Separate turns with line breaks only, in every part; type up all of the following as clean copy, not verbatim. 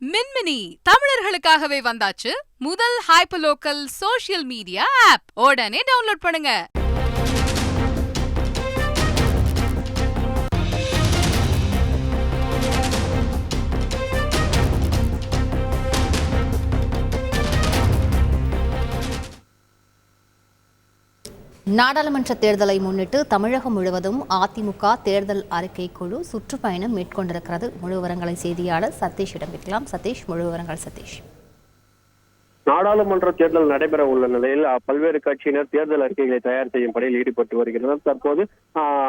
மின்மினி தமிழர்களுக்காகவே வந்தாச்சு முதல் hyper local social media app. உடனே டவுன்லோட் பண்ணுங்க.
நாடாளுமன்ற தேர்தலை முன்னிட்டு தமிழகம் முழுவதும் அதிமுக தேர்தல் அறிக்கை குழு சுற்றுப்பயணம் மேற்கொண்டிருக்கிறது. முழு விவரங்களை செய்தியாளர் சதீஷிடம் கேட்கலாம். சதீஷ், முழு விவரங்கள். சதீஷ்,
நாடாளுமன்ற தேர்தல் நடைபெற உள்ள நிலையில் பல்வேறு கட்சியினர் தேர்தல் அறிக்கைகளை தயார் செய்யும் பணியில் ஈடுபட்டு வருகின்றனர். தற்போது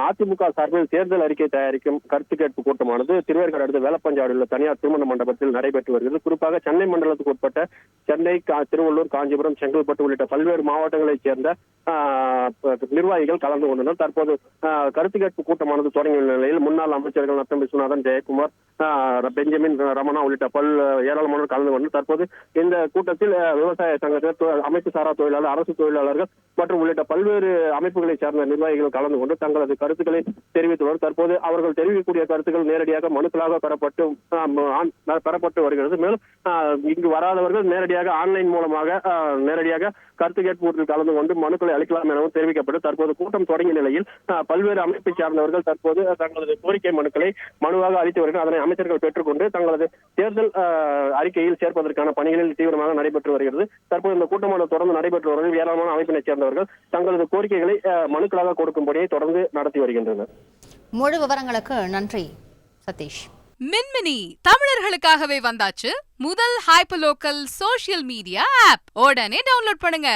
அதிமுக சார்பில் தேர்தல் அறிக்கை தயாரிக்கும் கருத்து கேட்பு கூட்டமானது திருவேற்காடு அடுத்த வேலப்பஞ்சாவடியில் உள்ள தனியார் திருமண மண்டபத்தில் நடைபெற்று வருகிறது. குறிப்பாக சென்னை மண்டலத்துக்கு உட்பட்ட சென்னை, திருவள்ளூர், காஞ்சிபுரம், செங்கல்பட்டு உள்ளிட்ட பல்வேறு மாவட்டங்களைச் சேர்ந்த நிர்வாகிகள் கலந்து கொண்டனர். தற்போது கருத்து கேட்பு கூட்டமானது தொடங்கியுள்ள நிலையில் முன்னாள் அமைச்சர்கள் நத்தம் விஸ்வநாதன், ஜெயக்குமார், பெஞ்சமின் ரமணா உள்ளிட்ட ஏராளமானோர் கலந்து கொண்டனர். தற்போது இந்த கூட்டத்தில் விவசாய சங்கத்தினர், அமைப்பு சாரா தொழிலாளர், அரசு தொழிலாளர்கள் மற்றும் உள்ளிட்ட பல்வேறு அமைப்புகளை சார்ந்த நிர்வாகிகள் கலந்து கொண்டு தங்களது கருத்துக்களை தெரிவித்துள்ளனர். தற்போது அவர்கள் தெரிவிக்கக்கூடிய கருத்துக்கள் நேரடியாக மனுக்களாக பெறப்பட்டு வருகிறது. மேலும் இங்கு வராதவர்கள் நேரடியாக ஆன்லைன் மூலமாக நேரடியாக கருத்து கேட்பு கலந்து கொண்டு மனுக்களை அளிக்கலாம் எனவும் தெரிவிக்கப்பட்டு தற்போது கூட்டம் தொடங்கிய நிலையில் பல்வேறு அமைப்பை சார்ந்தவர்கள் தற்போது தங்களது கோரிக்கை மனுக்களை மனுவாக அளித்து வருகிறார்கள். அதனை அமைச்சர்கள் பெற்றுக்கொண்டு தங்களது தேர்தல் அறிக்கையில் சேர்ப்பதற்கான பணிகளில் தீவிரமாக நடைபெற்று வருகிறது. தற்போது இந்த கூட்டமானது தொடர்ந்து நடைபெற்று வருவதில் ஏராளமான அமைப்பினை சேர்ந்தவர்கள் தங்களது கோரிக்கைகளை மனுக்களாக கொடுக்கும் பணியை தொடர்ந்து நடத்தி வருகின்றனர்.
முழு விவரங்களுக்கு நன்றி சதீஷ்.
மின்மினி தமிழர்களுக்காகவே வந்தாச்சு முதல் hyper local social media app. உடனே டவுன்லோட் பண்ணுங்க.